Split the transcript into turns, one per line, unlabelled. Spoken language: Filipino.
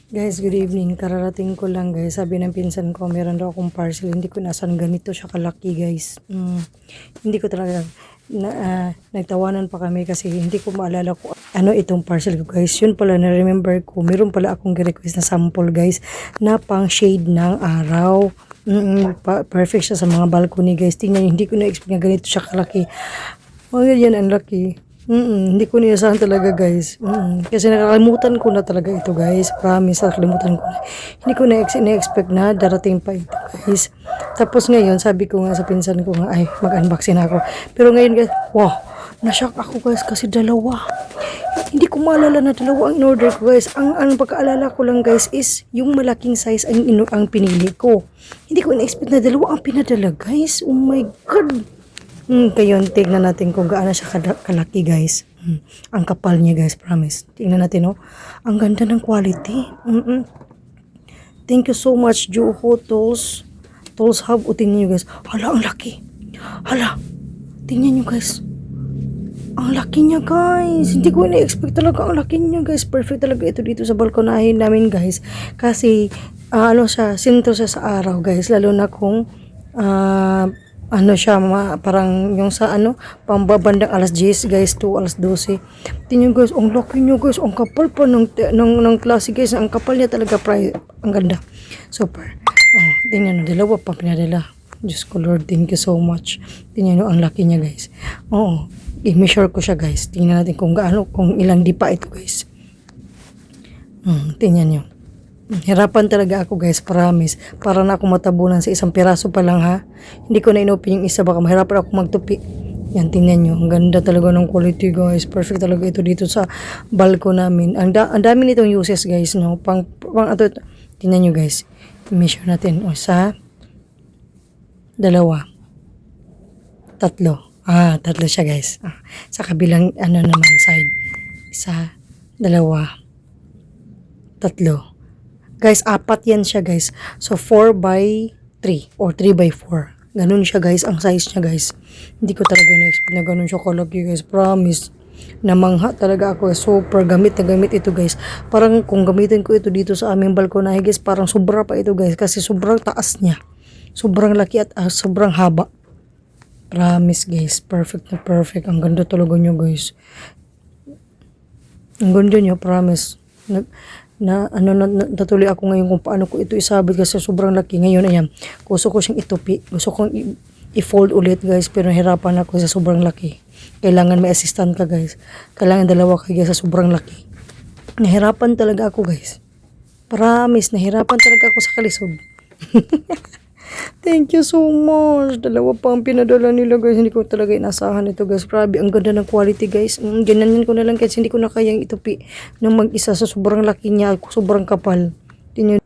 Guys, good evening. Kararating ko lang guys. Sabi ng pinsan ko, meron daw akong parcel. Hindi ko nasan ganito siya kalaki guys. Hindi ko talaga nagtawanan pa kami kasi hindi ko maalala ko ano itong parcel ko guys. Yun pala na-remember ko. Meron pala akong request na sample guys na pang shade ng araw. Perfect siya sa mga balcony guys. Tingnan niyo, hindi ko na-expect na ganito siya kalaki. Oh, yan ang laki. Hindi ko niyasahan talaga guys. Kasi nakalimutan ko na talaga ito guys. Promise, nakalimutan ko na. Hindi ko na-expect na darating pa ito guys. Tapos ngayon, sabi ko nga sa pinsan ko nga, ay mag-unboxing ako. Pero ngayon guys, wow, na-shock ako guys kasi dalawa. Hindi ko maalala na dalawa ang in-order ko guys. Ang pagkaalala ko lang guys is yung malaking size ang pinili ko. Hindi ko na-expect na dalawa ang pinadala guys. Oh my God. Ngayon, tignan natin kung gaano siya kalaki guys. Ang kapal niya guys, promise. Tignan natin, oh. Ang ganda ng quality. Thank you so much, Juho Tools. Tools Hub. O, tingnan nyo guys. Hala, ang laki. Hala. Tingnan nyo guys. Ang laki niya guys. Hindi ko na-expect talaga ang laki niya guys. Perfect talaga ito dito sa balkonahin namin guys. Kasi, sintro siya sa araw guys. Lalo na kung, parang yung sa pambabandang alas 10 guys to alas 12. Tingnan guys, ang laki nyo guys, ang kapal pa ng klase guys, ang kapal niya talaga, ang ganda, super. Tingnan nyo, dalawa pa pinadala. Diyos ko Lord, thank you so much. Tingnan nyo, ang laki niya guys. I-measure ko siya guys. Tingnan natin kung ilang di pa ito guys. Tingnan nyo. Hirapan talaga ako guys, promise. Para na ako matabunan sa isang piraso pa lang ha. Hindi ko na inopin yung isa, baka mahirapan ako magtupi. Yan, tingnan nyo. Ang ganda talaga ng quality guys. Perfect talaga ito dito sa balcony namin. Ang dami nitong uses guys, no. Tingnan nyo guys. Measure natin. Isa, dalawa, tatlo. Tatlo siya guys. Sa kabilang naman side. Isa, dalawa, tatlo. Guys, apat yan siya guys. So, 4x3 or 3x4. Ganun siya guys, ang size niya guys. Hindi ko talaga na-expect na ganun siya kalaki guys. Promise. Namangha talaga ako. Super gamit na gamit ito guys. Parang kung gamitin ko ito dito sa aming balkonahe guys, parang sobra pa ito guys. Kasi sobrang taas niya. Sobrang laki at sobrang haba. Promise guys. Perfect na perfect. Ang ganda talaga nyo guys. Ang ganda nyo, promise. Natuloy ako ngayon kung paano ko ito isabit kasi sobrang laki. Ngayon, ayan, gusto ko siyang itupi. Gusto kong i-fold ulit guys, pero nahirapan ako sa sobrang laki. Kailangan may assistant ka guys. Kailangan dalawa ka guys sa sobrang laki. Nahirapan talaga ako guys. Promise, nahirapan talaga ako sa kalisod. Thank you so much. Dalawa pa ang pinadala nila guys. Hindi ko talaga inasahan ito guys. Grabe, ang ganda ng quality guys. Ganyan ko na lang kasi hindi ko na kayang itupi ng mag-isa sa sobrang laki niya. Sobrang kapal. Tingnan